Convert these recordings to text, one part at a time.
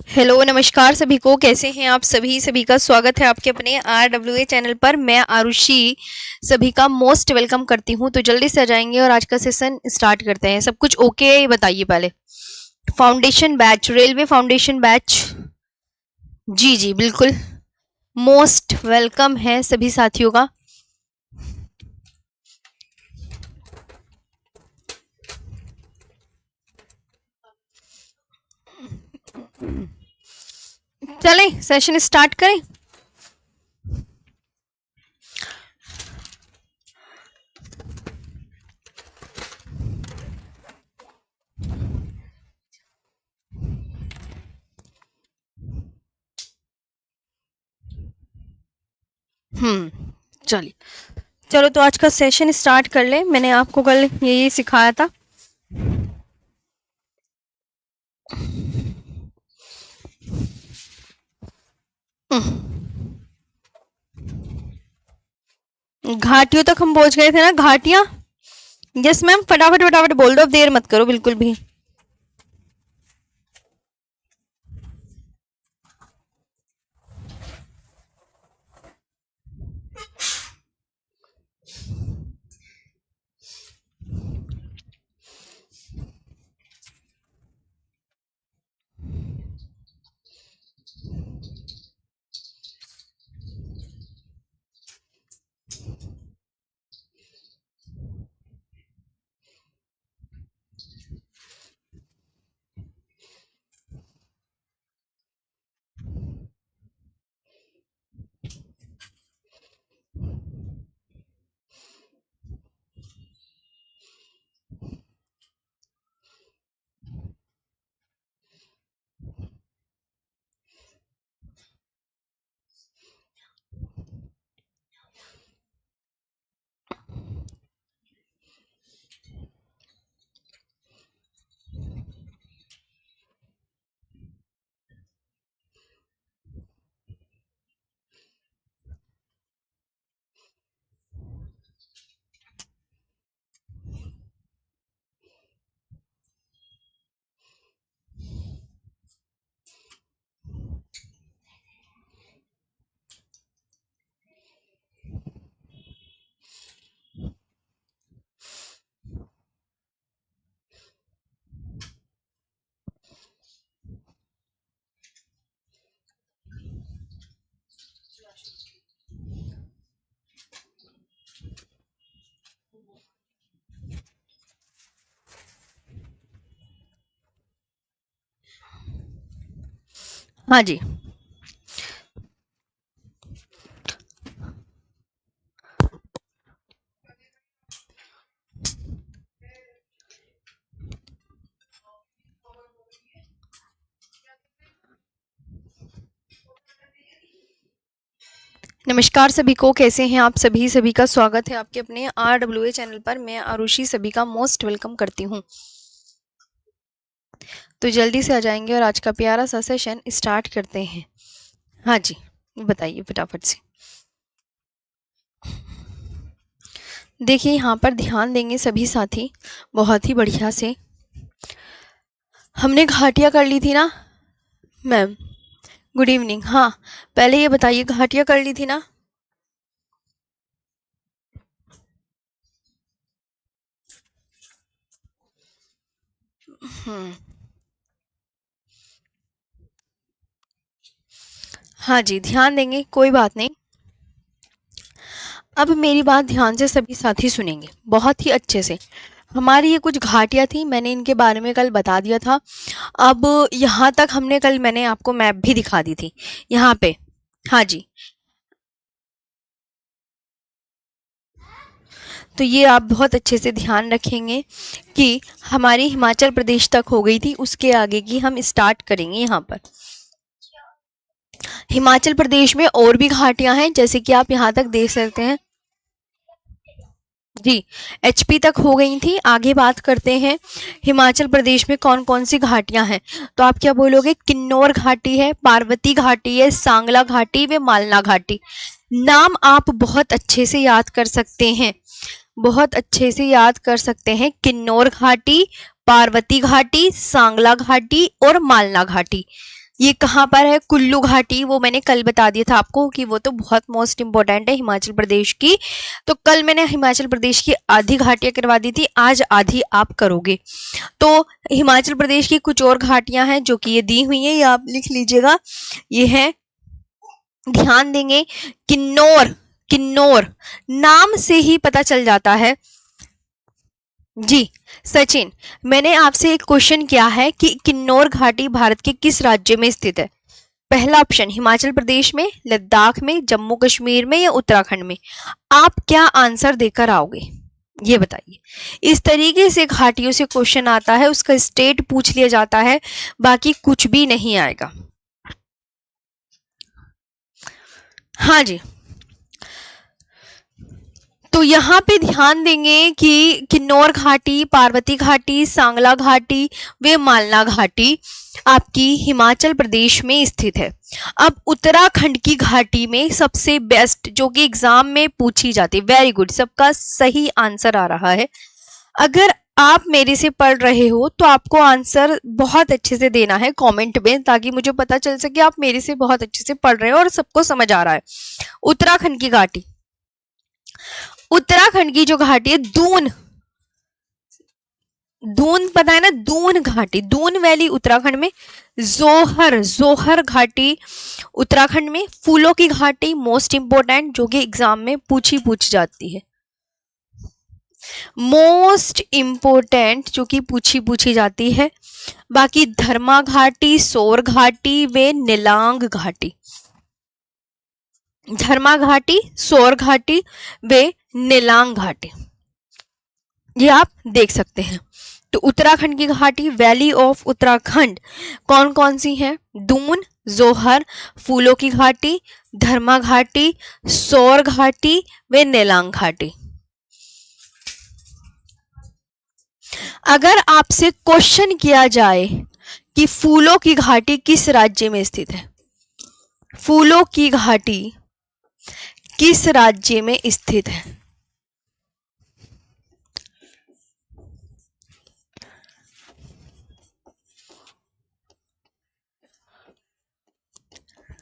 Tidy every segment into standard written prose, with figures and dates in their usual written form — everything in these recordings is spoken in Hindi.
हेलो नमस्कार सभी को, कैसे हैं आप सभी का स्वागत है आपके अपने RWA चैनल पर। मैं आरुषि सभी का मोस्ट वेलकम करती हूं। तो जल्दी से आ जाएंगे और आज का सेशन स्टार्ट करते हैं। सब कुछ ओके है ये बताइए पहले। Foundation batch, railway foundation batch, जी जी बिल्कुल मोस्ट वेलकम है सभी साथियों का। चलें सेशन स्टार्ट करें। चलिए चलो तो आज का सेशन स्टार्ट कर ले। मैंने आपको कल यही सिखाया था। घाटियों तक हम पहुंच गए थे ना, घाटियां। यस मैम, फटाफट फटाफट बोल दो, अब देर मत करो बिल्कुल भी। हाँ जी, नमस्कार सभी को, कैसे हैं आप सभी का स्वागत है आपके अपने RWA चैनल पर। मैं आरुषि सभी का मोस्ट वेलकम करती हूँ। तो जल्दी से आ जाएंगे और आज का प्यारा सा सेशन स्टार्ट करते हैं। हाँ जी, बताइए फटाफट से। देखिए यहाँ पर ध्यान देंगे सभी साथी, बहुत ही बढ़िया से। हमने घाटियाँ कर ली थी ना मैम, गुड इवनिंग। हाँ, पहले ये बताइए घाटियाँ कर ली थी ना। हाँ जी, ध्यान देंगे, कोई बात नहीं। अब मेरी बात ध्यान से सभी साथी सुनेंगे बहुत ही अच्छे से। हमारी ये कुछ घाटियाँ थी, मैंने इनके बारे में कल बता दिया था। अब यहाँ तक हमने कल मैंने आपको मैप भी दिखा दी थी यहाँ पे। हाँ जी, तो ये आप बहुत अच्छे से ध्यान रखेंगे कि हमारी हिमाचल प्रदेश तक हो गई थी, उसके आगे की हम स्टार्ट करेंगे यहाँ पर। हिमाचल प्रदेश में और भी घाटियां हैं, जैसे कि आप यहाँ तक देख सकते हैं। जी, HP तक हो गई थी। आगे बात करते हैं हिमाचल प्रदेश में कौन कौन सी घाटियां हैं। तो आप क्या बोलोगे? किन्नौर घाटी है, पार्वती घाटी है, सांगला घाटी व मालना घाटी। नाम आप बहुत अच्छे से याद कर सकते हैं, बहुत अच्छे से याद कर सकते हैं। किन्नौर घाटी, पार्वती घाटी, सांगला घाटी और मालना घाटी। ये कहाँ पर है? कुल्लू घाटी। वो मैंने कल बता दिया था आपको कि वो तो बहुत मोस्ट इंपॉर्टेंट है हिमाचल प्रदेश की। तो कल मैंने हिमाचल प्रदेश की आधी घाटियां करवा दी थी, आज आधी आप करोगे। तो हिमाचल प्रदेश की कुछ और घाटियां हैं जो कि ये दी हुई हैं, ये आप लिख लीजिएगा। ये है, ध्यान देंगे, किन्नौर। किन्नौर नाम से ही पता चल जाता है। जी सचिन, मैंने आपसे एक क्वेश्चन किया है कि किन्नौर घाटी भारत के किस राज्य में स्थित है? पहला ऑप्शन हिमाचल प्रदेश में, लद्दाख में, जम्मू कश्मीर में या उत्तराखंड में। आप क्या आंसर देकर आओगे ये बताइए। इस तरीके से घाटियों से क्वेश्चन आता है, उसका स्टेट पूछ लिया जाता है, बाकी कुछ भी नहीं आएगा। हाँ जी, तो यहाँ पे ध्यान देंगे कि किन्नौर घाटी, पार्वती घाटी, सांगला घाटी व मालना घाटी आपकी हिमाचल प्रदेश में स्थित है। अब उत्तराखंड की घाटी में सबसे बेस्ट जो कि एग्जाम में पूछी जाती है, वेरी गुड, सबका सही आंसर आ रहा है। अगर आप मेरे से पढ़ रहे हो तो आपको आंसर बहुत अच्छे से देना है कमेंट में, ताकि मुझे पता चल सके आप मेरे से बहुत अच्छे से पढ़ रहे हो और सबको समझ आ रहा है। उत्तराखंड की घाटी, उत्तराखंड की जो घाटी है दून, दून पता है ना, दून घाटी, दून वैली उत्तराखंड में, जोहर, जोहर घाटी उत्तराखंड में, फूलों की घाटी मोस्ट इंपोर्टेंट जो कि एग्जाम में पूछ जाती है, मोस्ट इंपोर्टेंट जो कि पूछी जाती है। बाकी धर्मा घाटी, सोर घाटी व नीलांग घाटी, धर्मा घाटी, सोर घाटी व नीलांग घाटी, ये आप देख सकते हैं। तो उत्तराखंड की घाटी, वैली ऑफ उत्तराखंड कौन कौन सी हैं? दून, जोहर, फूलों की घाटी, धर्मा घाटी, सौर घाटी व नीलांग घाटी। अगर आपसे क्वेश्चन किया जाए कि फूलों की घाटी किस राज्य में स्थित है, फूलों की घाटी किस राज्य में स्थित है?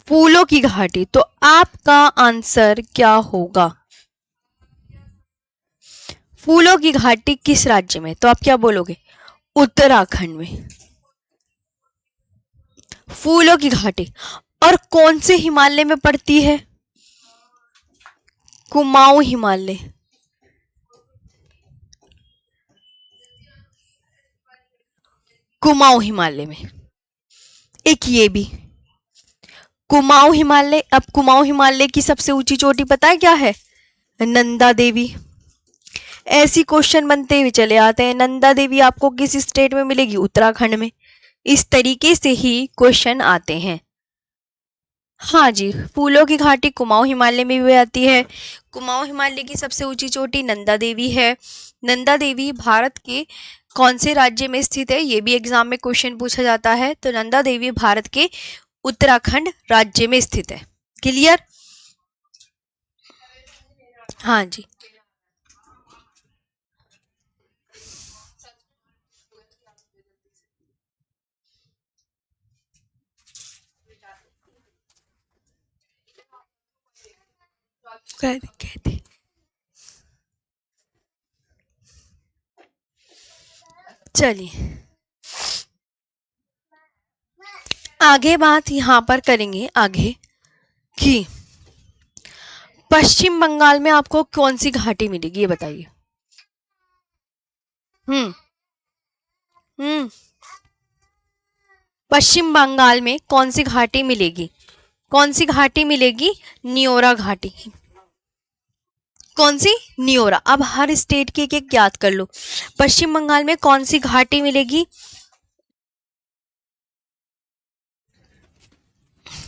फूलों की घाटी, तो आपका आंसर क्या होगा? फूलों की घाटी किस राज्य में, तो आप क्या बोलोगे? उत्तराखंड में फूलों की घाटी। और कौन से हिमालय में पड़ती है? कुमाऊं हिमालय। कुमाऊं हिमालय में, एक ये भी कुमाऊं हिमालय। अब कुमाऊं हिमालय की सबसे ऊंची चोटी पता है क्या है? नंदा देवी। ऐसी क्वेश्चन बनते हुए चले आते हैं। नंदा देवी आपको किस स्टेट में मिलेगी? उत्तराखंड में। इस तरीके से ही क्वेश्चन आते हैं। हाँ जी, फूलों की घाटी कुमाऊं हिमालय में भी आती है। कुमाऊं हिमालय की सबसे ऊंची चोटी नंदा देवी है। नंदा देवी भारत के कौन से राज्य में स्थित है? ये भी एग्जाम में क्वेश्चन पूछा जाता है। तो नंदा देवी भारत के उत्तराखंड राज्य में स्थित है। क्लियर? हाँ जी, कहते चलिए आगे बात यहां पर करेंगे आगे कि पश्चिम बंगाल में आपको कौन सी घाटी मिलेगी ये बताइए। हम्म हम्म पश्चिम बंगाल में कौन सी घाटी मिलेगी? कौन सी घाटी मिलेगी? न्योरा घाटी। कौन सी? न्योरा। अब हर स्टेट की एक एक याद कर लो। पश्चिम बंगाल में कौन सी घाटी मिलेगी?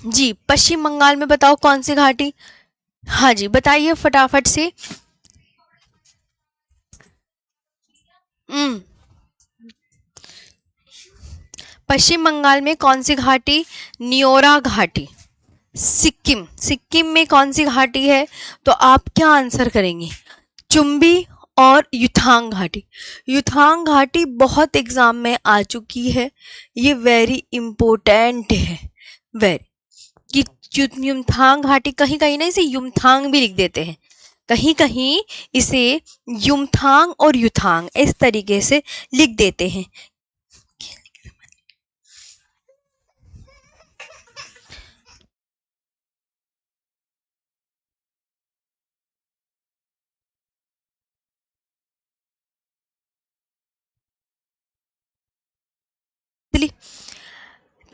जी, पश्चिम बंगाल में बताओ कौन सी घाटी? हाँ जी, बताइए फटाफट से। पश्चिम बंगाल में कौन सी घाटी? न्योरा घाटी। सिक्किम, सिक्किम में कौन सी घाटी है? तो आप क्या आंसर करेंगे? चुंबी और युथांग घाटी। युथांग घाटी बहुत एग्जाम में आ चुकी है, ये वेरी इंपॉर्टेंट है, वेरी, कि युमथांग घाटी, कहीं कहीं ना इसे युमथांग भी लिख देते हैं, कहीं कहीं इसे युमथांग और युथांग इस तरीके से लिख देते हैं।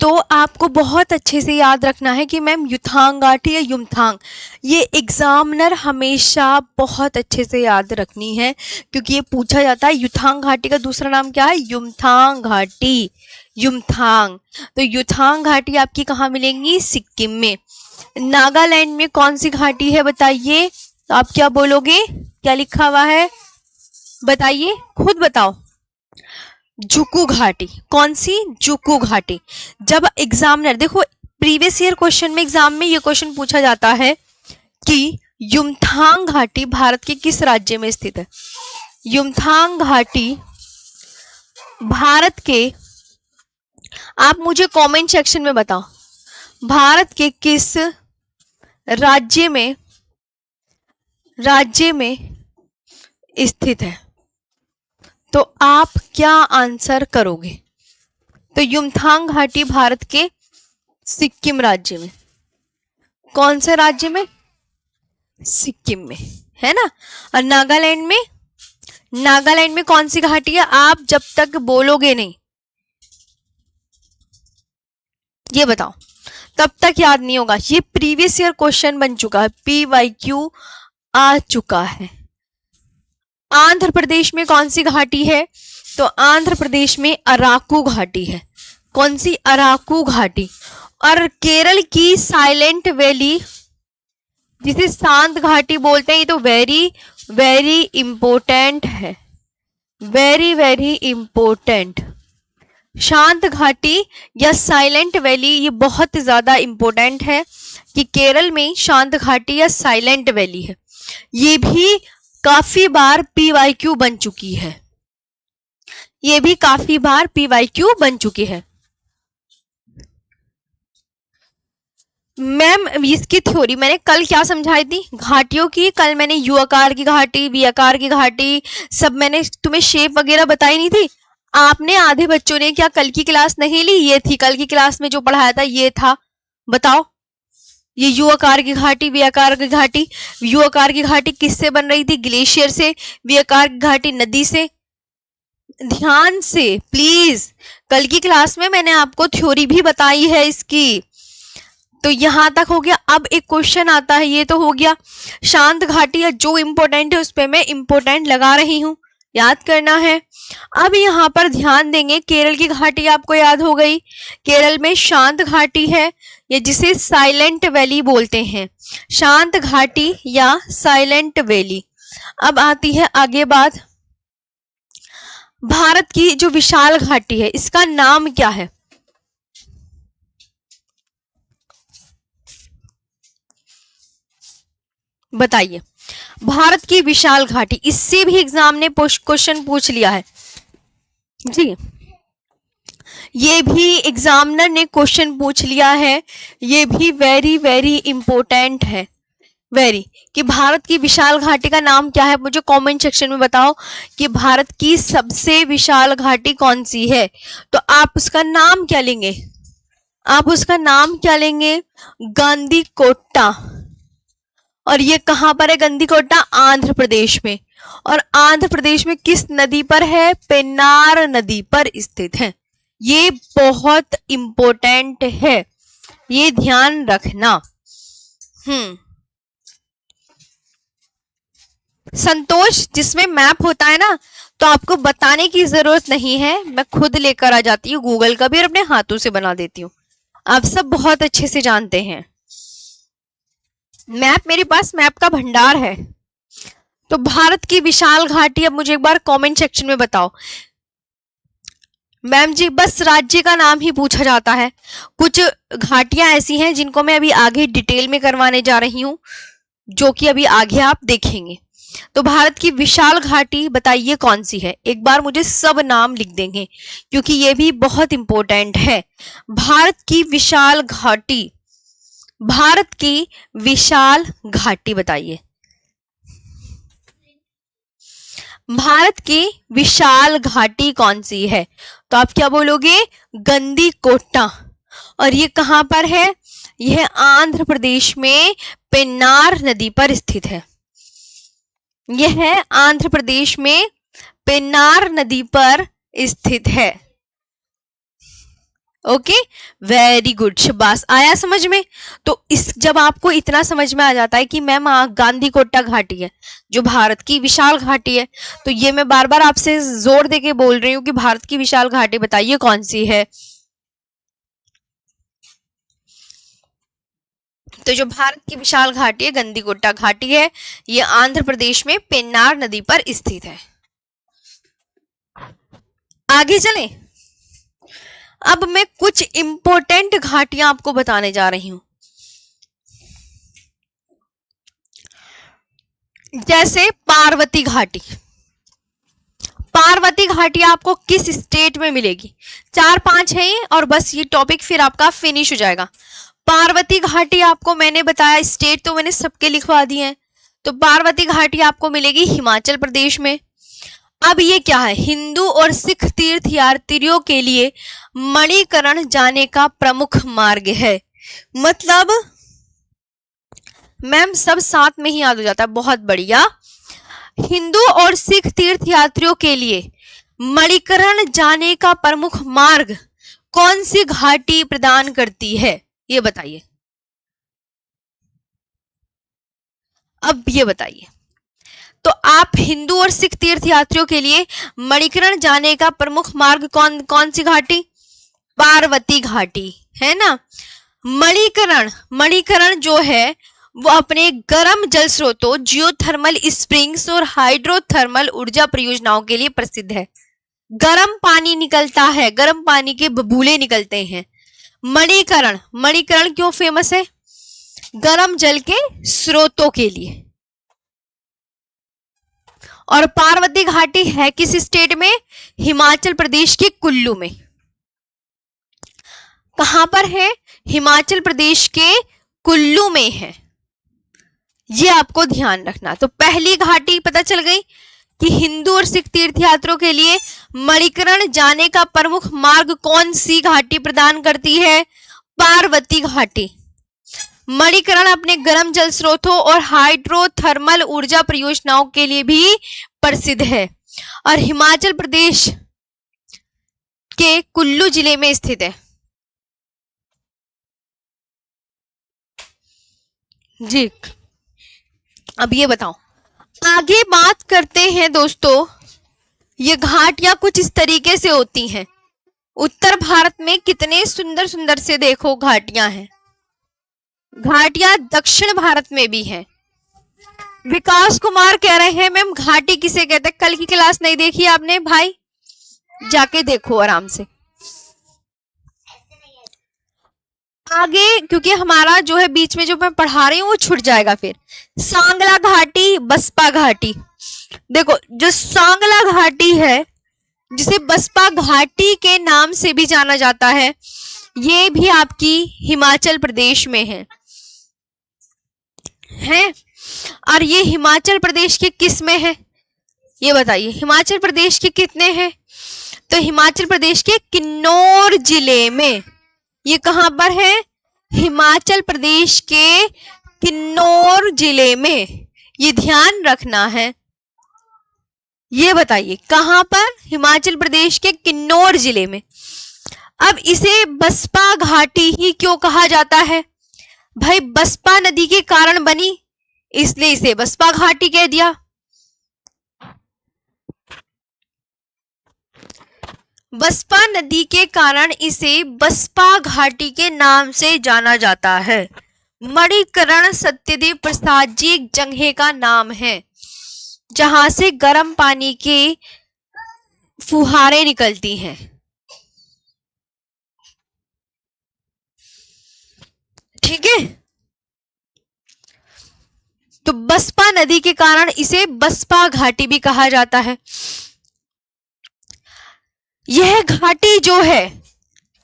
तो आपको बहुत अच्छे से याद रखना है कि मैम युथांग घाटी या युमथांग, ये एग्जामिनर हमेशा बहुत अच्छे से याद रखनी है, क्योंकि ये पूछा जाता है। युथांग घाटी का दूसरा नाम क्या है? युमथांग घाटी, युमथांग। तो युथांग घाटी आपकी कहाँ मिलेंगी? सिक्किम में। नागालैंड में कौन सी घाटी है बताइए? तो आप क्या बोलोगे? क्या लिखा हुआ है बताइए, खुद बताओ। जुकू घाटी। कौन सी? जुकू घाटी। जब एग्जामिनर, देखो प्रीवियस ईयर क्वेश्चन में, एग्जाम में ये क्वेश्चन पूछा जाता है कि युमथांग घाटी भारत के किस राज्य में स्थित है? युमथांग घाटी भारत के, आप मुझे कमेंट सेक्शन में बताओ, भारत के किस राज्य में स्थित है? तो आप क्या आंसर करोगे? तो युमथांग घाटी भारत के सिक्किम राज्य में। कौन से राज्य में? सिक्किम में, है ना। और नागालैंड में, नागालैंड में कौन सी घाटी है? आप जब तक बोलोगे नहीं, ये बताओ, तब तक याद नहीं होगा। ये प्रीवियस ईयर क्वेश्चन बन चुका है, PYQ आ चुका है। आंध्र प्रदेश में कौन सी घाटी है? तो आंध्र प्रदेश में अराकू घाटी है। कौन सी? अराकू घाटी। और केरल की साइलेंट वैली, जिसे शांत घाटी बोलते हैं, ये तो वेरी वेरी इंपॉर्टेंट है, वेरी वेरी इंपॉर्टेंट। शांत घाटी या साइलेंट वैली, ये बहुत ज्यादा इंपॉर्टेंट है कि केरल में शांत घाटी या साइलेंट वैली है। ये भी काफी बार PYQ बन चुकी है, ये भी काफी बार PYQ बन चुकी है। मैम इसकी थ्योरी मैंने कल क्या समझाई थी घाटियों की? कल मैंने U आकार की घाटी, V आकार की घाटी, सब मैंने तुम्हें शेप वगैरह बताई नहीं थी? आपने, आधे बच्चों ने क्या कल की क्लास नहीं ली? ये थी कल की क्लास में जो पढ़ाया था, ये था। बताओ, ये U आकार की घाटी, V आकार की घाटी। U आकार की घाटी किससे बन रही थी? ग्लेशियर से। V आकार की घाटी नदी से। ध्यान से प्लीज, कल की क्लास में मैंने आपको थ्योरी भी बताई है इसकी। तो यहां तक हो गया। अब एक क्वेश्चन आता है, ये तो हो गया शांत घाटी, या जो इंपॉर्टेंट है उस पे मैं इंपॉर्टेंट लगा रही हूं, याद करना है। अब यहाँ पर ध्यान देंगे, केरल की घाटी आपको याद हो गई। केरल में शांत घाटी है, या जिसे साइलेंट वैली बोलते हैं, शांत घाटी या साइलेंट वैली। अब आती है आगे बात, भारत की जो विशाल घाटी है, इसका नाम क्या है? बताइए। भारत की विशाल घाटी, इससे भी एग्जाम ने क्वेश्चन पूछ लिया है जी, ये भी एग्जामिनर ने क्वेश्चन पूछ लिया है, ये भी वेरी वेरी इंपॉर्टेंट है, वेरी, कि भारत की विशाल घाटी का नाम क्या है? मुझे कमेंट सेक्शन में बताओ कि भारत की सबसे विशाल घाटी कौन सी है। तो आप उसका नाम क्या लेंगे? आप उसका नाम क्या लेंगे? गंदीकोट्टा। और ये कहां पर है गंदीकोट्टा? आंध्र प्रदेश में। और आंध्र प्रदेश में किस नदी पर है? पेन्नार नदी पर स्थित है। ये बहुत इंपॉर्टेंट है, ये ध्यान रखना। संतोष, जिसमें मैप होता है ना, तो आपको बताने की जरूरत नहीं है, मैं खुद लेकर आ जाती हूँ गूगल का भी और अपने हाथों से बना देती हूँ। आप सब बहुत अच्छे से जानते हैं, मैप मेरे पास, मैप का भंडार है। तो भारत की विशाल घाटी, अब मुझे एक बार कमेंट सेक्शन में बताओ। मैम जी बस राज्य का नाम ही पूछा जाता है, कुछ घाटियां ऐसी हैं जिनको मैं अभी आगे डिटेल में करवाने जा रही हूं, जो कि अभी आगे आप देखेंगे। तो भारत की विशाल घाटी बताइए कौन सी है। एक बार मुझे सब नाम लिख देंगे क्योंकि ये भी बहुत इंपॉर्टेंट है। भारत की विशाल घाटी, भारत की विशाल घाटी बताइए। भारत की विशाल घाटी कौन सी है? तो आप क्या बोलोगे? गंदीकोटा। और ये कहां पर है? यह आंध्र प्रदेश में पेन्नार नदी पर स्थित है। यह है आंध्र प्रदेश में पेन्नार नदी पर स्थित है। ओके, वेरी गुड, शाबाश, आया समझ में। तो इस जब आपको इतना समझ में आ जाता है कि मैम गांधीकोटा घाटी है जो भारत की विशाल घाटी है, तो ये मैं बार बार आपसे जोर देके बोल रही हूँ कि भारत की विशाल घाटी बताइए कौन सी है। तो जो भारत की विशाल घाटी है गंदीकोटा घाटी है, ये आंध्र प्रदेश में पेन्नार नदी पर स्थित है। आगे चलें। अब मैं कुछ इंपॉर्टेंट घाटियां आपको बताने जा रही हूं, जैसे पार्वती घाटी। पार्वती घाटी आपको किस स्टेट में मिलेगी? 4-5 है ये और बस ये टॉपिक फिर आपका फिनिश हो जाएगा। पार्वती घाटी आपको मैंने बताया, स्टेट तो मैंने सबके लिखवा दिए हैं। तो पार्वती घाटी आपको मिलेगी हिमाचल प्रदेश में। अब ये क्या है? हिंदू और सिख तीर्थ यात्रियों के लिए मणिकरण जाने का प्रमुख मार्ग है। मतलब मैम सब साथ में ही याद हो जाता है, बहुत बढ़िया। हिंदू और सिख तीर्थ यात्रियों के लिए मणिकरण जाने का प्रमुख मार्ग कौन सी घाटी प्रदान करती है? ये बताइए। अब ये बताइए, तो आप हिंदू और सिख तीर्थ यात्रियों के लिए मणिकरण जाने का प्रमुख मार्ग कौन सी घाटी? पार्वती घाटी, है ना। मणिकरण जो है वो अपने गर्म जल स्रोतों, जियोथर्मल स्प्रिंग्स और हाइड्रोथर्मल ऊर्जा परियोजनाओं के लिए प्रसिद्ध है। गर्म पानी निकलता है, गर्म पानी के बबूले निकलते हैं। मणिकरण क्यों फेमस है? गर्म जल के स्रोतों के लिए। और पार्वती घाटी है किस स्टेट में? हिमाचल प्रदेश के कुल्लू में। कहां पर है? हिमाचल प्रदेश के कुल्लू में है, ये आपको ध्यान रखना। तो पहली घाटी पता चल गई कि हिंदू और सिख तीर्थयात्रियों के लिए मणिकरण जाने का प्रमुख मार्ग कौन सी घाटी प्रदान करती है? पार्वती घाटी। मणिकरण अपने गर्म जल स्रोतों और हाइड्रोथर्मल ऊर्जा परियोजनाओं के लिए भी प्रसिद्ध है और हिमाचल प्रदेश के कुल्लू जिले में स्थित है। जी, अब ये बताओ, आगे बात करते हैं दोस्तों। ये घाटियां कुछ इस तरीके से होती हैं। उत्तर भारत में कितने सुंदर सुंदर से देखो घाटियां हैं। घाटियां दक्षिण भारत में भी हैं। विकास कुमार कह रहे हैं मैम घाटी किसे कहते हैं? कल की क्लास नहीं देखी आपने भाई? जाके देखो आराम से। आगे क्योंकि हमारा जो है बीच में जो मैं पढ़ा रही हूँ वो छूट जाएगा फिर। सांगला घाटी, बसपा घाटी। देखो जो सांगला घाटी है, जिसे बसपा घाटी के नाम से भी जाना जाता है, ये भी आपकी हिमाचल प्रदेश में है। और ये हिमाचल प्रदेश के किस में है? ये बताइए, हिमाचल प्रदेश के कितने हैं? तो हिमाचल प्रदेश के किन्नौर जिले में। ये कहां पर है? हिमाचल प्रदेश के किन्नौर जिले में, ये ध्यान रखना है। ये बताइए कहां पर? हिमाचल प्रदेश के किन्नौर जिले में। अब इसे बसपा घाटी ही क्यों कहा जाता है? भाई बसपा नदी के कारण बनी, इसलिए इसे बसपा घाटी कह दिया। बसपा नदी के कारण इसे बसपा घाटी के नाम से जाना जाता है। मणिकरण सत्यदेव प्रसाद जी एक जगह का नाम है जहां से गर्म पानी के फुहारे निकलती हैं। ठीक है, तो बसपा नदी के कारण इसे बसपा घाटी भी कहा जाता है। यह घाटी जो है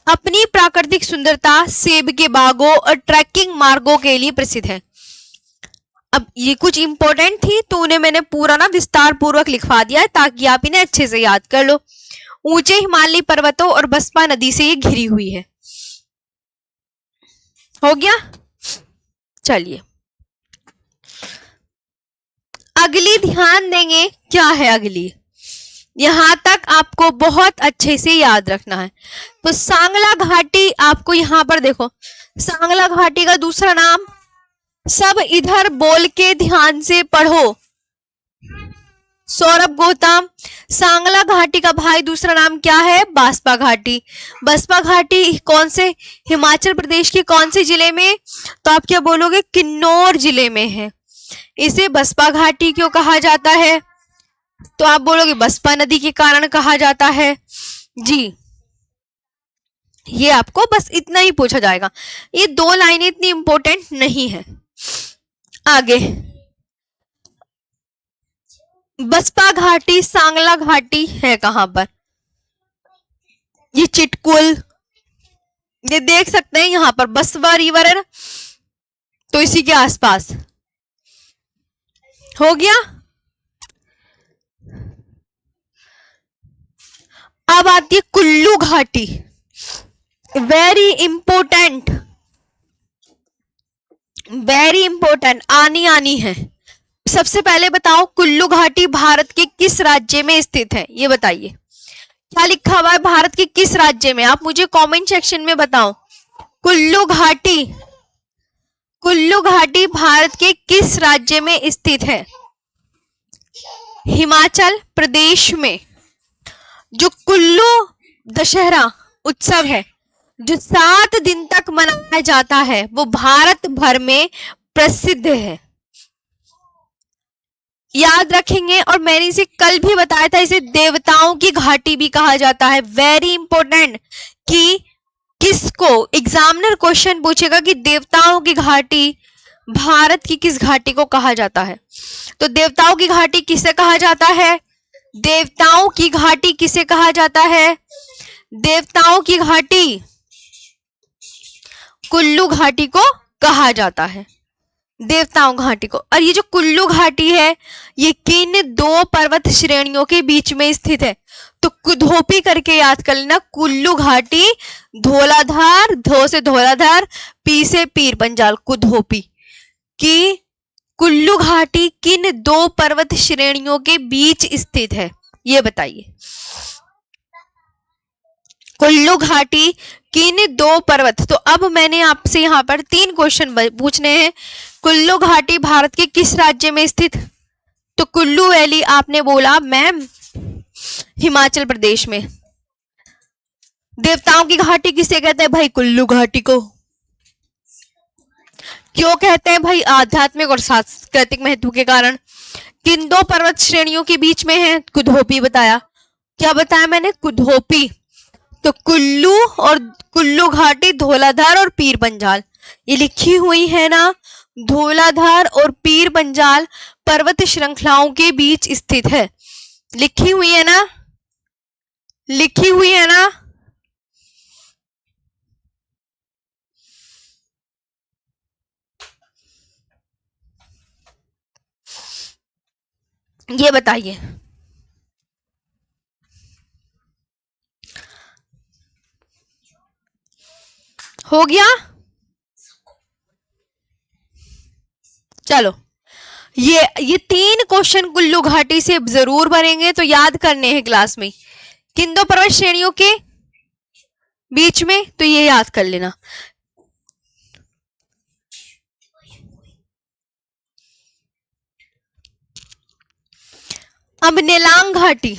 अपनी प्राकृतिक सुंदरता, सेब के बागों और ट्रैकिंग मार्गों के लिए प्रसिद्ध है। अब ये कुछ इंपॉर्टेंट थी तो उन्हें मैंने पूरा ना विस्तार पूर्वक लिखवा दिया है ताकि आप इन्हें अच्छे से याद कर लो। ऊंचे हिमालयी पर्वतों और बसपा नदी से ये घिरी हुई है। हो गया। चलिए अगली ध्यान देंगे, क्या है अगली, यहां तक आपको बहुत अच्छे से याद रखना है। तो सांगला घाटी, आपको यहां पर देखो सांगला घाटी का दूसरा नाम, सब इधर बोल के ध्यान से पढ़ो। सौरभ गौतम, सांगला घाटी का भाई दूसरा नाम क्या है? बसपा घाटी। बसपा घाटी कौन से, हिमाचल प्रदेश के कौन से जिले में? तो आप क्या बोलोगे? किन्नौर जिले में है। इसे बसपा घाटी क्यों कहा जाता है? तो आप बोलोगे बसपा नदी के कारण कहा जाता है जी। ये आपको बस इतना ही पूछा जाएगा, ये दो लाइनें इतनी इंपॉर्टेंट नहीं है। आगे बसपा घाटी, सांगला घाटी है कहां पर? ये चिटकुल, ये देख सकते हैं यहां पर बसवा रिवर है ना, तो इसी के आसपास। हो गया। अब आती है कुल्लू घाटी, वेरी इंपॉर्टेंट, वेरी इंपॉर्टेंट, आनी है। सबसे पहले बताओ कुल्लू घाटी भारत के किस राज्य में स्थित है? ये बताइए क्या लिखा हुआ है भारत के किस राज्य में? आप मुझे कमेंट सेक्शन में बताओ। कुल्लू घाटी, कुल्लू घाटी भारत के किस राज्य में स्थित है? हिमाचल प्रदेश में। जो कुल्लू दशहरा उत्सव है जो 7 दिन तक मनाया जाता है वो भारत भर में प्रसिद्ध है, याद रखेंगे। और मैंने इसे कल भी बताया था, इसे देवताओं की घाटी भी कहा जाता है। वेरी इंपॉर्टेंट कि किसको एग्जामिनर क्वेश्चन पूछेगा कि देवताओं की घाटी भारत की किस घाटी को कहा जाता है? तो देवताओं की घाटी किसे कहा जाता है? देवताओं की घाटी किसे कहा जाता है? देवताओं की घाटी कुल्लू घाटी को कहा जाता है, देवताओं घाटी को। और ये जो कुल्लू घाटी है ये किन 2 पर्वत श्रेणियों के बीच में स्थित है? तो कुधोपी करके याद कर लेना। कुल्लू घाटी, धौलाधार, धो से धौलाधार, पी से पीर पंजाल, कुधोपी की कुल्लू घाटी किन 2 पर्वत श्रेणियों के बीच स्थित है? ये बताइए। कुल्लू घाटी किन 2 पर्वत, तो अब मैंने आपसे यहाँ पर 3 क्वेश्चन पूछने हैं। कुल्लू घाटी भारत के किस राज्य में स्थित? तो कुल्लू वैली आपने बोला मैम हिमाचल प्रदेश में। देवताओं की घाटी किसे कहते हैं भाई? कुल्लू घाटी को। क्यों कहते हैं भाई? आध्यात्मिक और सांस्कृतिक महत्व के कारण। किन 2 पर्वत श्रेणियों के बीच में है? कुधोपी बताया। क्या बताया मैंने? कुधोपी। तो कुल्लू और कुल्लू घाटी धौलाधार और पीर पंजाल, ये लिखी हुई है ना, धौलाधार और पीर पंजाल पर्वत श्रृंखलाओं के बीच स्थित है। लिखी हुई है ना, लिखी हुई है ना। ये बताइए। हो गया। चलो ये 3 क्वेश्चन कुल्लू घाटी से जरूर बनेंगे, तो याद करने हैं क्लास में। किन 2 पर्वत श्रेणियों के बीच में, तो ये याद कर लेना। अब नेलांग घाटी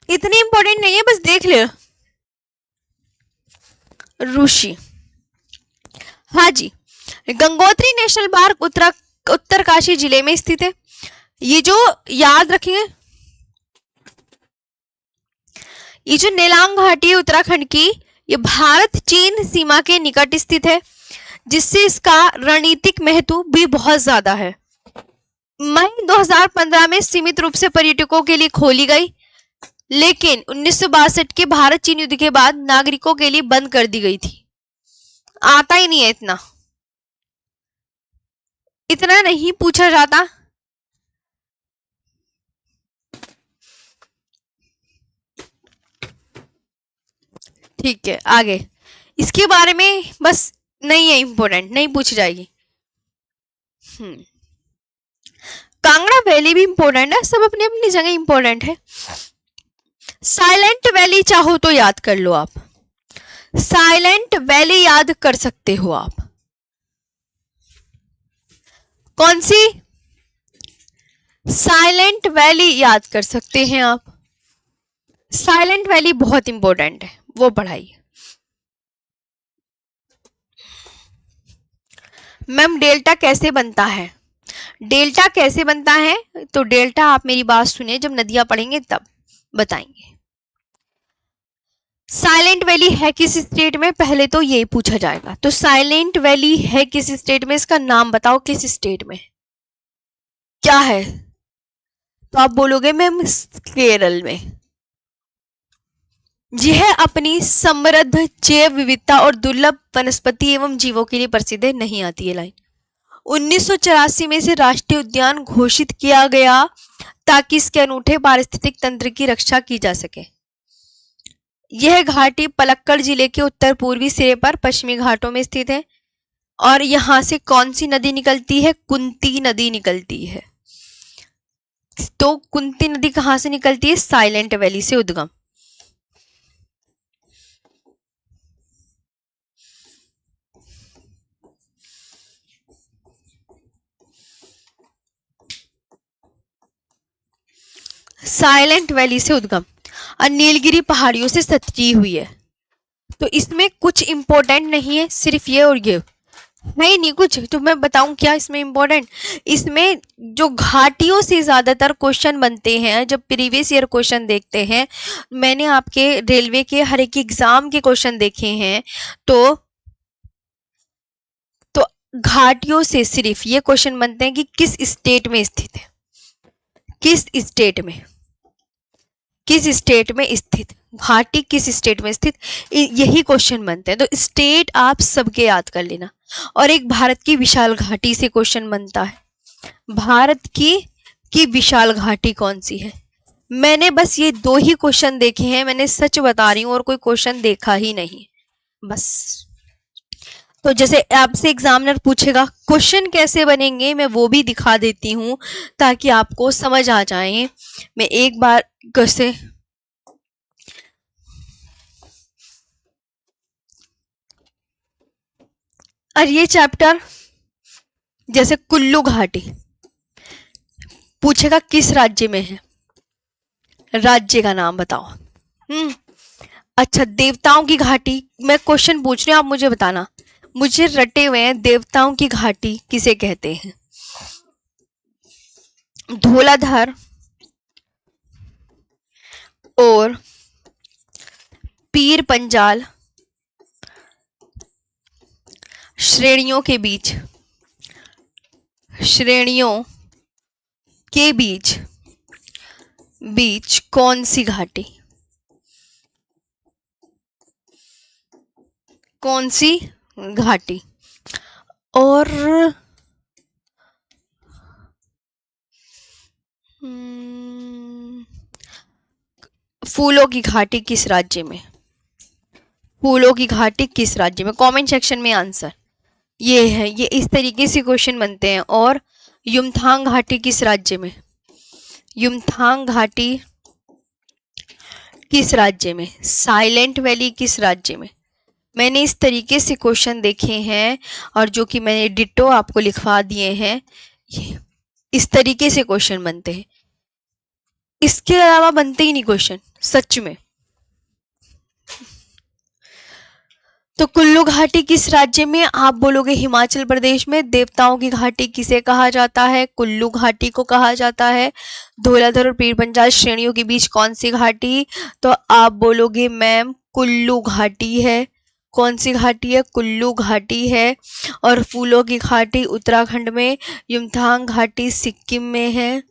इतनी इंपॉर्टेंट नहीं है, बस देख ले। ऋषि, हाँ जी, गंगोत्री नेशनल पार्क उत्तरकाशी जिले में स्थित है। ये जो याद रखेंगे, ये जो नेलांग घाटी है उत्तराखंड की, ये भारत चीन सीमा के निकट स्थित है। जिससे इसका रणनीतिक महत्व भी बहुत ज्यादा है। मई 2015 में सीमित रूप से पर्यटकों के लिए खोली गई, लेकिन 1962 के भारत चीन युद्ध के बाद नागरिकों के लिए बंद कर दी गई थी। आता ही नहीं है इतना नहीं पूछा जाता। ठीक है, आगे इसके बारे में बस नहीं है, इंपॉर्टेंट नहीं पूछी जाएगी। कांगड़ा वैली भी इंपॉर्टेंट है, सब अपनी अपनी जगह इंपॉर्टेंट है। साइलेंट वैली चाहो तो याद कर लो आप, साइलेंट वैली याद कर सकते हो आप। कौन सी? साइलेंट वैली याद कर सकते हैं आप। साइलेंट वैली बहुत इंपॉर्टेंट है, वो पढ़ाइए। मैम डेल्टा कैसे बनता है? डेल्टा कैसे बनता है? तो डेल्टा आप मेरी बात सुनिए, जब नदियां पढ़ेंगे तब बताएंगे। साइलेंट वैली है किस स्टेट में? पहले तो यही पूछा जाएगा। तो साइलेंट वैली है किस स्टेट में? इसका नाम बताओ, किस स्टेट में क्या है? तो आप बोलोगे मैम केरल में। यह अपनी समृद्ध जैव विविधता और दुर्लभ वनस्पति एवं जीवों के लिए प्रसिद्ध है। नहीं आती है लाइन। 1984 में इसे राष्ट्रीय उद्यान घोषित किया गया ताकि इसके अनूठे पारिस्थितिक तंत्र की रक्षा की जा सके। यह घाटी पलक्कड़ जिले के उत्तर पूर्वी सिरे पर पश्चिमी घाटों में स्थित है। और यहां से कौन सी नदी निकलती है? कुंती नदी निकलती है। तो कुंती नदी कहां से निकलती है? साइलेंट वैली से उद्गम। साइलेंट वैली से उद्गम और नीलगिरी पहाड़ियों से सटी हुई है। तो इसमें कुछ इंपॉर्टेंट नहीं है, सिर्फ ये और ये नहीं नहीं कुछ। तो मैं बताऊं क्या इसमें इंपॉर्टेंट? इसमें जो घाटियों से ज्यादातर क्वेश्चन बनते हैं, जब प्रीवियस ईयर क्वेश्चन देखते हैं, मैंने आपके रेलवे के हर एक एग्जाम के क्वेश्चन देखे हैं, तो घाटियों से सिर्फ ये क्वेश्चन बनते हैं कि किस स्टेट में स्थित है, किस स्टेट में, किस स्टेट में स्थित घाटी, किस स्टेट में स्थित, यही क्वेश्चन बनते हैं। तो स्टेट आप सबके याद कर लेना। और एक भारत की विशाल घाटी से क्वेश्चन बनता है। भारत की विशाल घाटी कौन सी है? मैंने बस ये दो ही क्वेश्चन देखे हैं, मैंने सच बता रही हूं, और कोई क्वेश्चन देखा ही नहीं बस। तो जैसे आपसे एग्जामिनर पूछेगा क्वेश्चन कैसे बनेंगे, मैं वो भी दिखा देती हूँ ताकि आपको समझ आ जाए। मैं एक बार कैसे और ये चैप्टर जैसे कुल्लू घाटी पूछेगा किस राज्य में है, राज्य का नाम बताओ। अच्छा, देवताओं की घाटी, मैं क्वेश्चन पूछ रही हूँ, आप मुझे बताना, मुझे रटे हुए हैं। देवताओं की घाटी किसे कहते हैं? धौलाधर और पीर पंजाल श्रेणियों के बीच कौन सी घाटी, कौन सी घाटी? और फूलों की घाटी किस राज्य में? फूलों की घाटी किस राज्य में? कमेंट सेक्शन में आंसर ये है। ये इस तरीके से क्वेश्चन बनते हैं। और युमथांग घाटी किस राज्य में? युमथांग घाटी किस राज्य में? साइलेंट वैली किस राज्य में? मैंने इस तरीके से क्वेश्चन देखे हैं, और जो कि मैंने डिटो आपको लिखवा दिए हैं, इस तरीके से क्वेश्चन बनते हैं। इसके अलावा बनते ही नहीं क्वेश्चन सच में। तो कुल्लू घाटी किस राज्य में? आप बोलोगे हिमाचल प्रदेश में। देवताओं की घाटी किसे कहा जाता है? कुल्लू घाटी को कहा जाता है। धौलाधर और पीर पंजाल श्रेणियों के बीच कौन सी घाटी? तो आप बोलोगे मैम कुल्लू घाटी है। कौन सी घाटी है? कुल्लू घाटी है। और फूलों की घाटी उत्तराखंड में, युमथांग घाटी सिक्किम में है,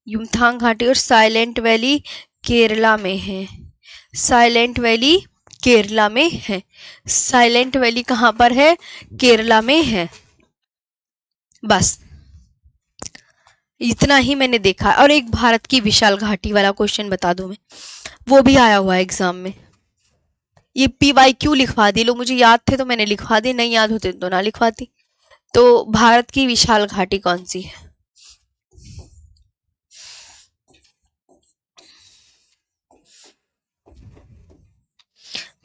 युमथांग घाटी, और साइलेंट वैली केरला में है। साइलेंट वैली केरला में है। साइलेंट वैली कहाँ पर है? केरला में है। बस इतना ही मैंने देखा। और एक भारत की विशाल घाटी वाला क्वेश्चन बता दूं मैं, वो भी आया हुआ है एग्जाम में। ये PYQ लिखवा दी, लो मुझे याद थे तो मैंने लिखवा दी, नहीं याद होते तो ना लिखवाती। तो भारत की विशाल घाटी कौन सी है?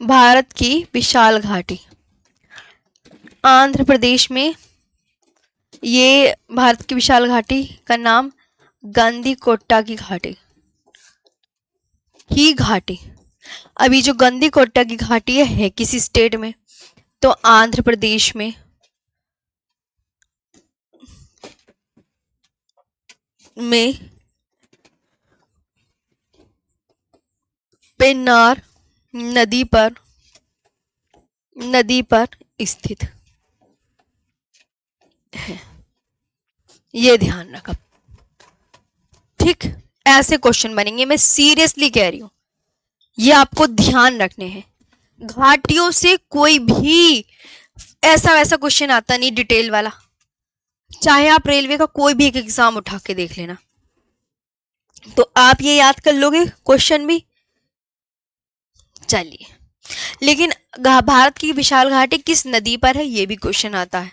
भारत की विशाल घाटी आंध्र प्रदेश में। ये भारत की विशाल घाटी का नाम गंदीकोट्टा की घाटी ही घाटी। अभी जो गंदीकोट्टा की घाटी है किसी स्टेट में? तो आंध्र प्रदेश में पेन्नार नदी पर स्थित है। ये ध्यान रखा, ठीक? ऐसे क्वेश्चन बनेंगे, मैं सीरियसली कह रही हूं, ये आपको ध्यान रखने हैं। घाटियों से कोई भी ऐसा वैसा क्वेश्चन आता नहीं डिटेल वाला, चाहे आप रेलवे का कोई भी एक एग्जाम उठा के देख लेना, तो आप ये याद कर लोगे क्वेश्चन भी। चलिए, लेकिन भारत की विशाल घाटी किस नदी पर है, ये भी क्वेश्चन आता है।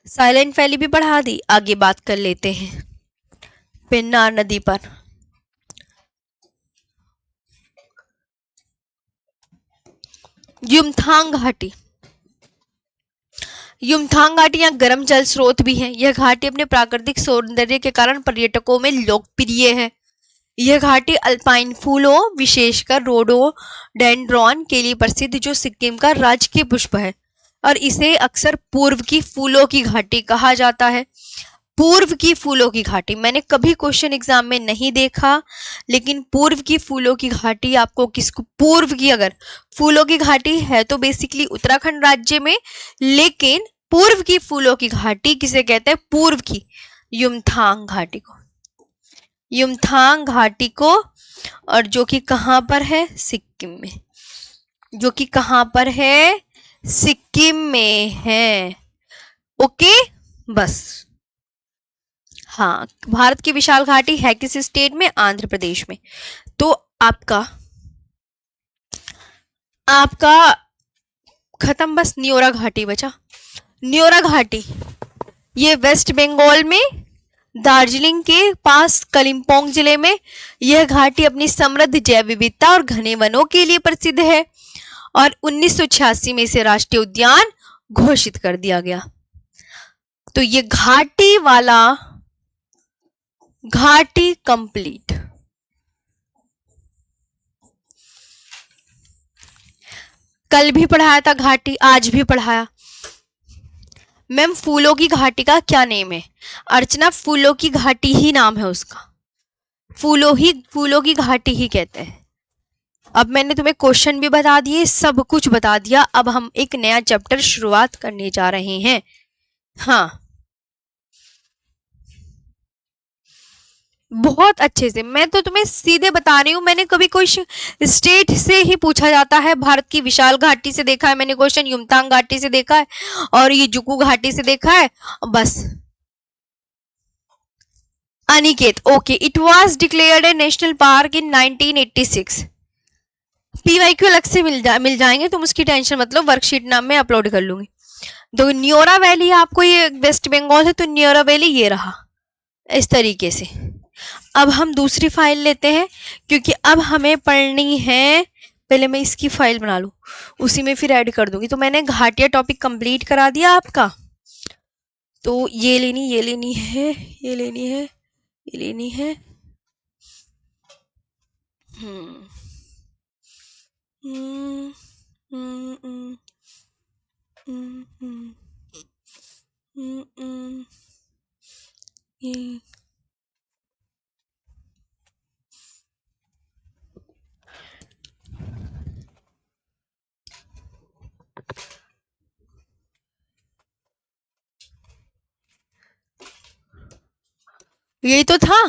साइलेंट वैली भी पढ़ा दी, आगे बात कर लेते हैं पेन्नार नदी पर। युमथांग घाटी, युमथांग घाटी यहाँ गर्म जल स्रोत भी है। यह घाटी अपने प्राकृतिक सौंदर्य के कारण पर्यटकों में लोकप्रिय है। यह घाटी अल्पाइन फूलों विशेषकर रोडोडेंड्रॉन के लिए प्रसिद्ध, जो सिक्किम का राजकीय पुष्प है, और इसे अक्सर पूर्व की फूलों की घाटी कहा जाता है। पूर्व की फूलों की घाटी मैंने कभी क्वेश्चन एग्जाम में नहीं देखा, लेकिन पूर्व की फूलों की घाटी आपको किसको? पूर्व की अगर फूलों की घाटी है तो बेसिकली उत्तराखंड राज्य में, लेकिन पूर्व की फूलों की घाटी किसे कहते हैं? पूर्व की युमथांग घाटी को, युमथांग घाटी को। और जो कि कहां पर है? सिक्किम में। जो कि कहां पर है? सिक्किम में है। ओके, बस। हाँ, भारत की विशाल घाटी है किस स्टेट में? आंध्र प्रदेश में। तो आपका खत्म, बस न्योरा घाटी बचा। न्योरा घाटी ये वेस्ट बंगाल में दार्जिलिंग के पास कलिम्पोंग जिले में। यह घाटी अपनी समृद्ध जैव विविधता और घने वनों के लिए प्रसिद्ध है, और 1986 में इसे राष्ट्रीय उद्यान घोषित कर दिया गया। तो ये घाटी कंप्लीट। कल भी पढ़ाया था घाटी, आज भी पढ़ाया। मैम फूलों की घाटी का क्या नेम है? अर्चना, फूलों की घाटी ही नाम है उसका, फूलों की घाटी ही कहते हैं। अब मैंने तुम्हें क्वेश्चन भी बता दिए, सब कुछ बता दिया। अब हम एक नया चैप्टर शुरुआत करने जा रहे हैं। हाँ, बहुत अच्छे से। मैं तो तुम्हें सीधे बता रही हूँ, मैंने कभी कोई स्टेट से ही पूछा जाता है। भारत की विशाल घाटी से देखा है मैंने क्वेश्चन, युमथांग घाटी से देखा है, और ये जुकू घाटी से देखा है, बस। Aniket, okay, it was declared A national park in 1986। PYQ अलग से मिल जाएंगे, तुम उसकी टेंशन मतलब, वर्कशीट नाम में अपलोड कर लूंगी। तो न्योरा वैली आपको, ये वेस्ट बंगाल है तो न्योरा वैली ये रहा, इस तरीके से। अब हम दूसरी फाइल लेते हैं, क्योंकि अब हमें पढ़नी है। पहले मैं इसकी फाइल बना लूं, उसी में फिर ऐड कर दूंगी। तो मैंने घाटिया टॉपिक कंप्लीट करा दिया आपका। तो ये लेनी है, ये लेनी है, ये लेनी है। हम्म हम्म हम्म हम्म हम्म हम्म ये यही तो था।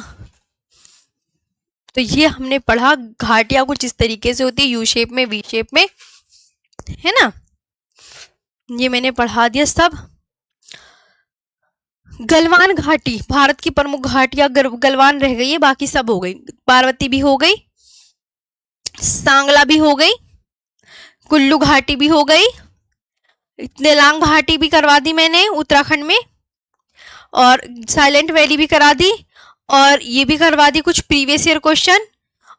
तो ये हमने पढ़ा, घाटियां कुछ इस तरीके से होती है, यू शेप में, वी शेप में, है ना। ये मैंने पढ़ा दिया सब। गलवान घाटी, भारत की प्रमुख घाटियां गलवान रह गई है, बाकी सब हो गई। पार्वती भी हो गई, सांगला भी हो गई, कुल्लू घाटी भी हो गई, नेलांग घाटी भी करवा दी मैंने उत्तराखंड में, और साइलेंट वैली भी करा दी, और ये भी करवा दी कुछ प्रीवियस ईयर क्वेश्चन,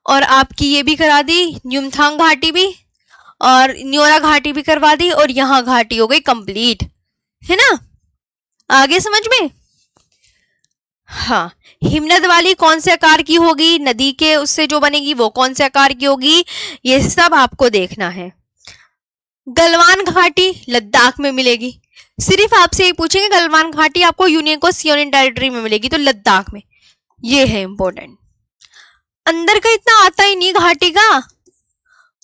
और आपकी ये भी करा दी न्यूमथांग घाटी भी, और न्योरा घाटी भी करवा दी, और यहाँ घाटी हो गई कंप्लीट, है ना। आगे समझ में। हाँ, हिमनद वाली कौन से आकार की होगी, नदी के उससे जो बनेगी वो कौन से आकार की होगी, ये सब आपको देखना है। गलवान घाटी लद्दाख में मिलेगी। सिर्फ आपसे ये पूछेंगे गलवान घाटी आपको यूनियन को यूनियन टेरिटरी में मिलेगी, तो लद्दाख में। ये है इंपॉर्टेंट। अंदर का इतना आता ही नहीं घाटी का,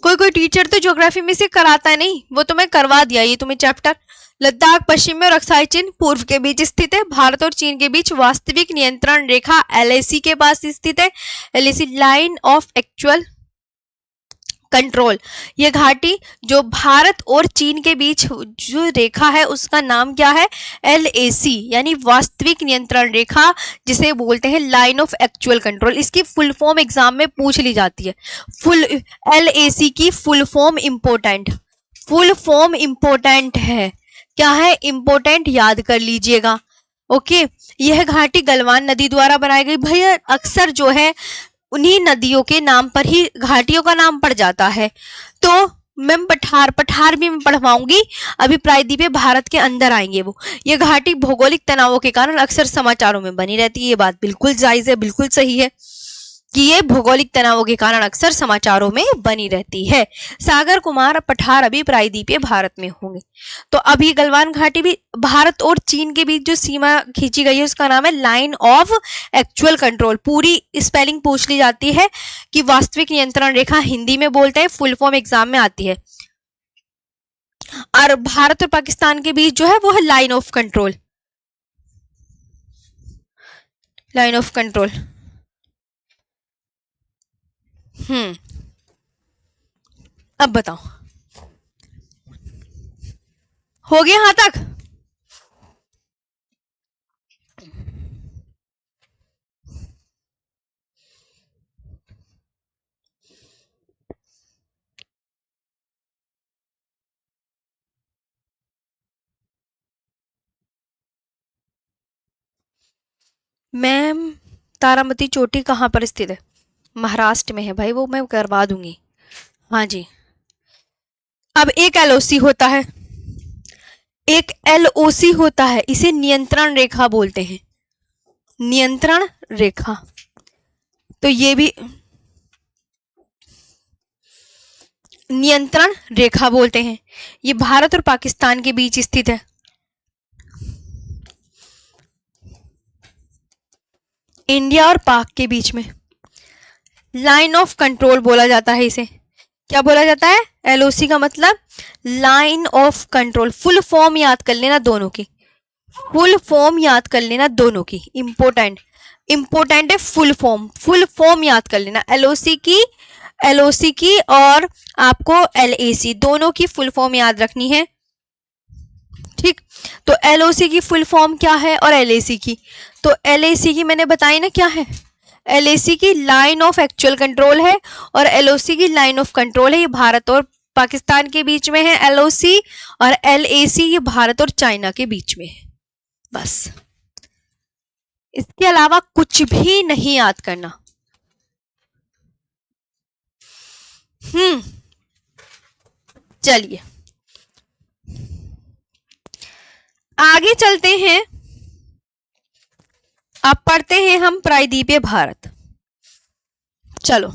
कोई टीचर तो ज्योग्राफी में से कराता नहीं, वो तो मैं करवा दिया ये तुम्हें चैप्टर। लद्दाख पश्चिम में और अक्साई चीन पूर्व के बीच स्थित है। भारत और चीन के बीच वास्तविक नियंत्रण रेखा LAC के पास स्थित है। LAC line of actual control. ये घाटी जो भारत और चीन के बीच जो रेखा है उसका नाम क्या है, LAC, यानी वास्तविक नियंत्रण रेखा, जिसे बोलते हैं लाइन ऑफ एक्चुअल कंट्रोल। इसकी फुल फॉर्म एग्जाम में पूछ ली जाती है। फुल LAC की full form important, full form important है, क्या है इंपॉर्टेंट, याद कर लीजिएगा। ओके, यह घाटी गलवान नदी द्वारा बनाई गई। भैया अक्सर जो है उन्हीं नदियों के नाम पर ही घाटियों का नाम पड़ जाता है। तो मैम पठार भी मैं पढ़वाऊंगी, अभी प्रायद्वीपीय भारत के अंदर आएंगे वो। ये घाटी भौगोलिक तनावों के कारण अक्सर समाचारों में बनी रहती है। ये बात बिल्कुल जायज है, बिल्कुल सही है कि ये भौगोलिक तनावों के कारण अक्सर समाचारों में बनी रहती है। सागर कुमार पठार अभी प्रायद्वीपीय भारत में होंगे। तो अभी गलवान घाटी भी भारत और चीन के बीच जो सीमा खींची गई है उसका नाम है लाइन ऑफ एक्चुअल कंट्रोल। पूरी स्पेलिंग पूछ ली जाती है कि वास्तविक नियंत्रण रेखा हिंदी में बोलते हैं, फुल फॉर्म एग्जाम में आती है। और भारत और पाकिस्तान के बीच जो है वो है line of control, line of control. अब बताओ, हो गया यहां तक। मैम तारामती चोटी कहाँ पर स्थित है, महाराष्ट्र में है भाई, वो मैं करवा दूंगी। हाँ जी। अब एक LOC होता है, एक LOC होता है, इसे नियंत्रण रेखा बोलते हैं, नियंत्रण रेखा। तो ये भी नियंत्रण रेखा बोलते हैं। ये भारत और पाकिस्तान के बीच स्थित है। इंडिया और पाक के बीच में। लाइन ऑफ कंट्रोल बोला जाता है इसे। क्या बोला जाता है, LOC का मतलब line of control. Full form याद कर लेना दोनों की, फुल फॉर्म याद कर लेना दोनों की, इंपॉर्टेंट इंपॉर्टेंट है फुल फॉर्म, फुल फॉर्म याद कर लेना। LOC की और आपको LAC दोनों की फुल फॉर्म याद रखनी है, ठीक। तो LOC की फुल फॉर्म क्या है और LAC की, तो LAC की मैंने बताई ना क्या है, LAC की लाइन ऑफ एक्चुअल कंट्रोल है और LOC की लाइन ऑफ कंट्रोल है। ये भारत और पाकिस्तान के बीच में है LOC, और LAC ये भारत और चाइना के बीच में है। बस इसके अलावा कुछ भी नहीं याद करना। चलिए आगे चलते हैं। अब पढ़ते हैं हम प्रायद्वीपीय भारत। चलो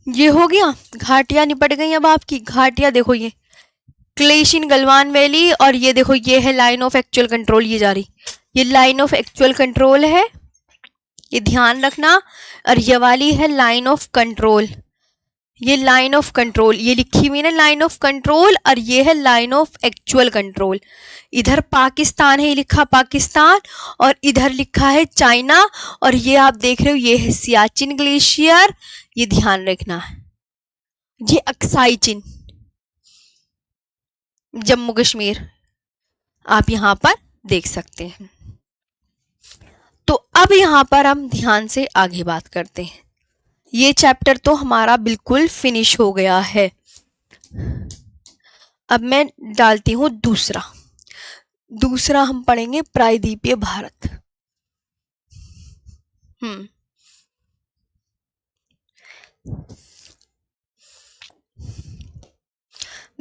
ये हो गया, घाटियां निपट गई। अब आपकी घाटियां देखो, ये क्लेशिन गलवान वैली, और ये देखो ये है लाइन ऑफ एक्चुअल कंट्रोल, ये जा रही, ये लाइन ऑफ एक्चुअल कंट्रोल है, ये ध्यान रखना। और ये वाली है लाइन ऑफ कंट्रोल, ये लाइन ऑफ कंट्रोल, ये लिखी हुई है ना लाइन ऑफ कंट्रोल, और ये है लाइन ऑफ एक्चुअल कंट्रोल। इधर पाकिस्तान है, ये लिखा पाकिस्तान, और इधर लिखा है चाइना, और ये आप देख रहे हो ये है सियाचिन ग्लेशियर, ये ध्यान रखना है। ये अक्साई चिन, जम्मू कश्मीर, आप यहां पर देख सकते हैं। तो अब यहां पर हम ध्यान से आगे बात करते हैं। ये चैप्टर तो हमारा बिल्कुल फिनिश हो गया है। अब मैं डालती हूं दूसरा हम पढ़ेंगे प्रायद्वीपीय भारत।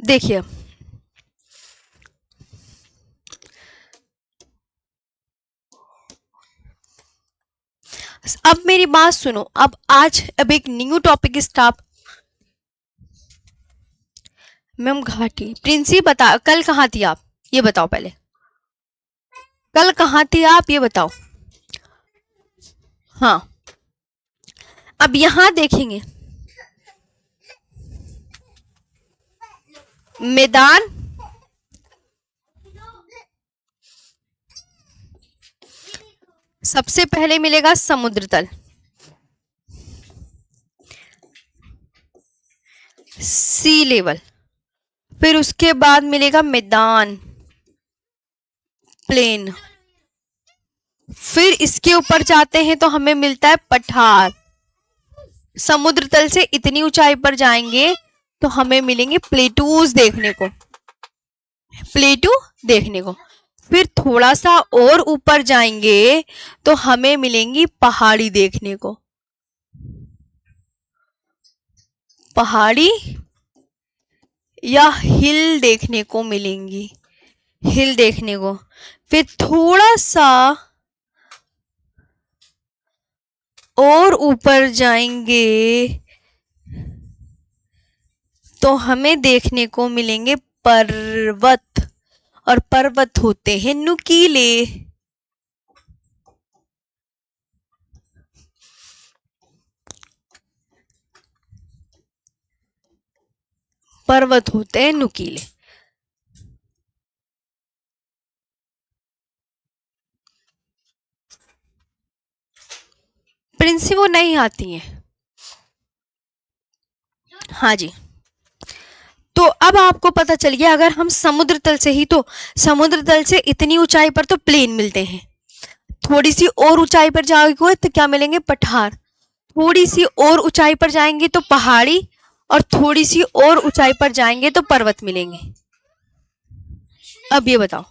देखिए अब मेरी बात सुनो, अब एक न्यू टॉपिक स्टार्ट। मैम घाटी प्रिंसी बता, कल कहाँ थी आप ये बताओ, पहले कल कहाँ थी आप ये बताओ। हाँ, अब यहां देखेंगे मैदान, सबसे पहले मिलेगा समुद्र तल, सी लेवल, फिर उसके बाद मिलेगा मैदान, प्लेन, फिर इसके ऊपर जाते हैं तो हमें मिलता है पठार। समुद्र तल से इतनी ऊंचाई पर जाएंगे तो हमें मिलेंगे प्लेटूज देखने को, फिर थोड़ा सा और ऊपर जाएंगे तो हमें मिलेंगी पहाड़ी देखने को, पहाड़ी या हिल देखने को मिलेंगी, हिल देखने को। फिर थोड़ा सा और ऊपर जाएंगे तो हमें देखने को मिलेंगे पर्वत, और पर्वत होते हैं नुकीले। पर्वत होते हैं नुकीले। प्रिंसी वो नहीं आती हैं। हाँ जी, तो अब आपको पता चल गया, अगर हम समुद्र तल से ही, तो समुद्र तल से इतनी ऊंचाई पर तो प्लेन मिलते हैं, थोड़ी सी और ऊंचाई पर जाओगे तो क्या मिलेंगे पठार, थोड़ी सी और ऊंचाई पर जाएंगे तो पहाड़ी, और थोड़ी सी और ऊंचाई पर जाएंगे तो पर्वत मिलेंगे। अब ये बताओ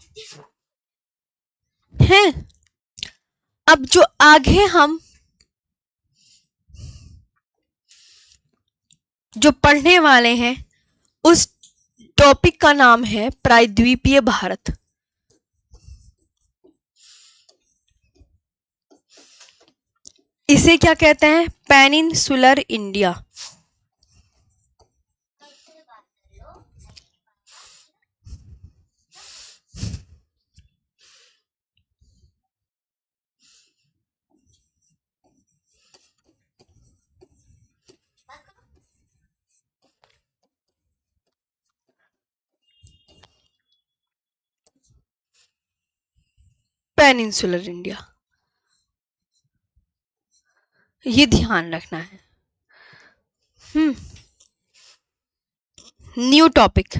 हैं, अब जो आगे हम जो पढ़ने वाले हैं उस टॉपिक का नाम है प्रायद्वीपीय भारत। इसे क्या कहते हैं, पेनिनसुलर इंडिया। पेनिनसुलर इंडिया, ये ध्यान रखना है। न्यू टॉपिक,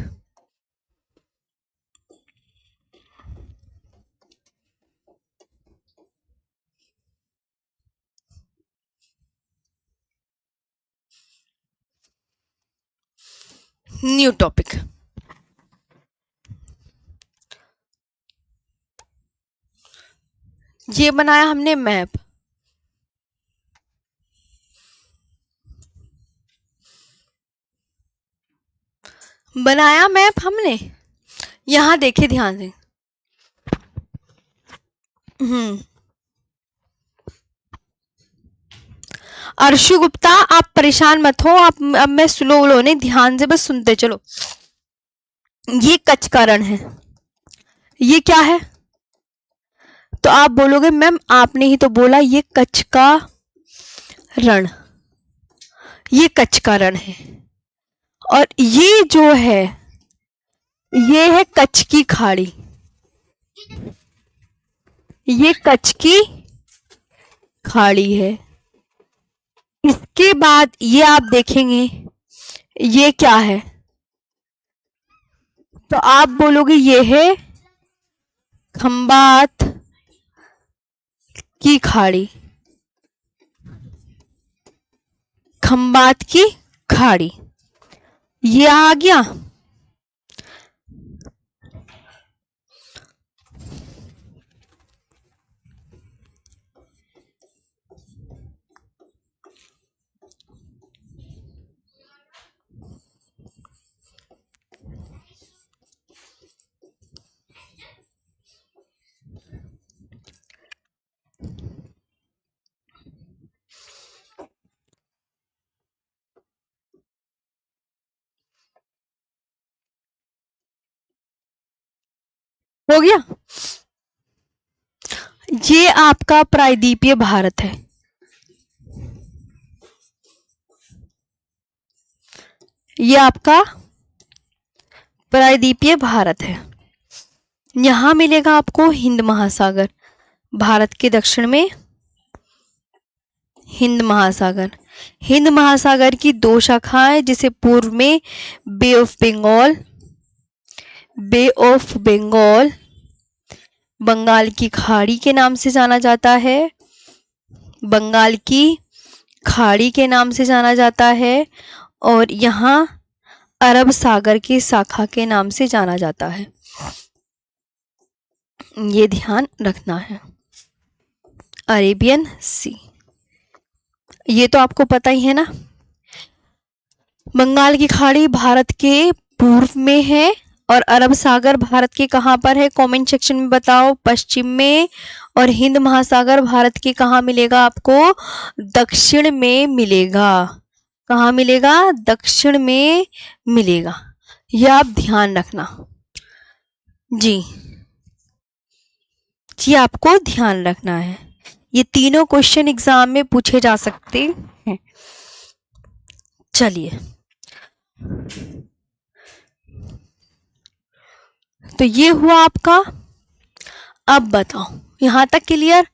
न्यू टॉपिक, ये बनाया हमने मैप, बनाया मैप हमने, यहां देखिए ध्यान से। अर्शु गुप्ता आप परेशान मत हो, आप अब मैं स्लो नहीं, ध्यान से बस सुनते चलो। ये कच्छ का रण है, ये क्या है, तो आप बोलोगे मैम आपने ही तो बोला ये कच्छ का रण, ये कच्छ का रण है, और ये जो है ये है कच्छ की खाड़ी। ये कच्छ की खाड़ी है। इसके बाद ये आप देखेंगे ये क्या है, तो आप बोलोगे ये है खंबात की खाड़ी। खंबात की खाड़ी ये आ गया। हो गया। ये आपका प्रायद्वीपीय भारत है। ये आपका प्रायद्वीपीय भारत है। यहां मिलेगा आपको हिंद महासागर। भारत के दक्षिण में हिंद महासागर। हिंद महासागर की दो शाखाएं, जिसे पूर्व में बे ऑफ बंगाल बंगाल की खाड़ी के नाम से जाना जाता है। बंगाल की खाड़ी के नाम से जाना जाता है, और यहाँ अरब सागर की शाखा के नाम से जाना जाता है। ये ध्यान रखना है। अरेबियन सी, ये तो आपको पता ही है ना। बंगाल की खाड़ी भारत के पूर्व में है, और अरब सागर भारत के कहां पर है, कमेंट सेक्शन में बताओ। पश्चिम में। और हिंद महासागर भारत के कहां मिलेगा आपको, दक्षिण में मिलेगा। कहां मिलेगा, दक्षिण में मिलेगा। यह आप ध्यान रखना जी, ये आपको ध्यान रखना है। ये तीनों क्वेश्चन एग्जाम में पूछे जा सकते हैं। चलिए, तो ये हुआ आपका। अब बताओ यहां तक क्लियर।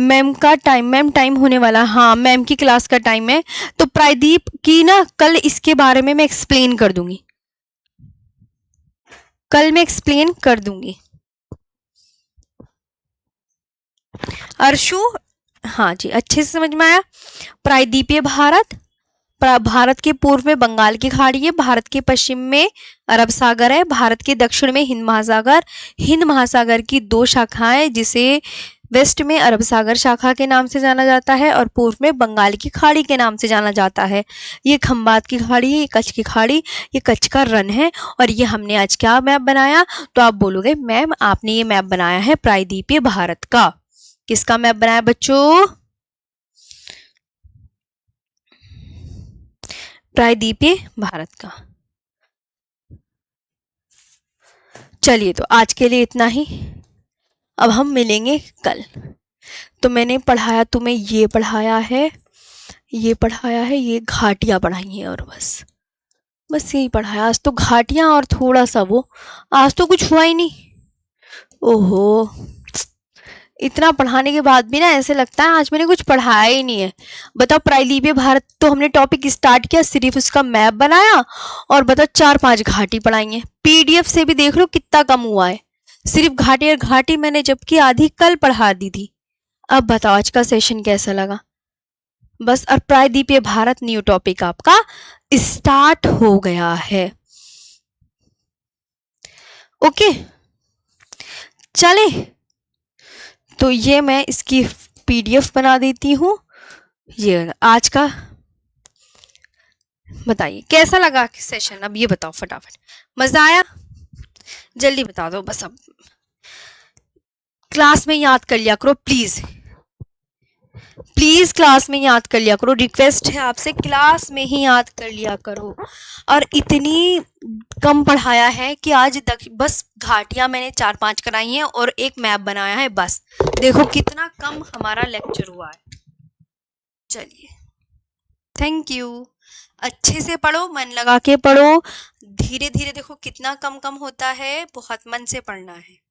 मैम का टाइम, मैम टाइम होने वाला, हाँ मैम की क्लास का टाइम है। तो प्रायद्वीप की ना कल इसके बारे में मैं एक्सप्लेन कर दूंगी। कल मैं एक्सप्लेन कर दूंगी। अर्शु, हाँ जी, अच्छे से समझ में आया। प्रायद्वीपीय भारत, भारत के पूर्व में बंगाल की खाड़ी है, भारत के पश्चिम में अरब सागर है, भारत के दक्षिण में हिंद महासागर। हिंद महासागर की दो शाखाएं, जिसे वेस्ट में अरब सागर शाखा के नाम से जाना जाता है, और पूर्व में बंगाल की खाड़ी के नाम से जाना जाता है। ये खंबात की खाड़ी है, ये कच्छ की खाड़ी, ये कच्छ का रण है। और ये हमने आज क्या मैप बनाया, तो आप बोलोगे मैम आपने ये मैप बनाया है प्रायद्वीपीय भारत का। किसका मैप बनाया बच्चों, प्रायद्वीपीय भारत का। चलिए, तो आज के लिए इतना ही। अब हम मिलेंगे कल। तो मैंने पढ़ाया तुम्हें, ये पढ़ाया है, ये पढ़ाया है, ये घाटियां पढ़ाई हैं, और बस यही पढ़ाया आज तो। घाटियां और थोड़ा सा वो, आज तो कुछ हुआ ही नहीं। ओहो, इतना पढ़ाने के बाद भी ना ऐसे लगता है आज मैंने कुछ पढ़ाया ही नहीं है। बताओ, प्रायद्वीपीय भारत तो हमने टॉपिक स्टार्ट किया, सिर्फ उसका मैप बनाया, और बताओ 4-5 घाटी पढ़ाई है। पीडीएफ से भी देख लो कितना कम हुआ है। सिर्फ घाटी, और घाटी मैंने जबकि आधी कल पढ़ा दी थी। अब बताओ आज का सेशन कैसा लगा। बस, और प्रायद्वीपीय भारत न्यू टॉपिक आपका स्टार्ट हो गया है। ओके, चले, तो ये मैं इसकी पीडीएफ बना देती हूँ। ये आज का, बताइए कैसा लगा सेशन। अब ये बताओ फटाफट, मजा आया, जल्दी बता दो बस। अब क्लास में याद कर लिया करो प्लीज, प्लीज क्लास में याद कर लिया करो। रिक्वेस्ट है आपसे, क्लास में ही याद कर लिया करो। और इतनी कम पढ़ाया है कि आज बस घाटियां मैंने 4-5 कराई हैं और एक मैप बनाया है। बस देखो कितना कम हमारा लेक्चर हुआ है। चलिए। Thank you. अच्छे से पढ़ो, मन लगा के पढ़ो, धीरे धीरे देखो कितना कम कम होता है, बहुत मन से पढ़ना है।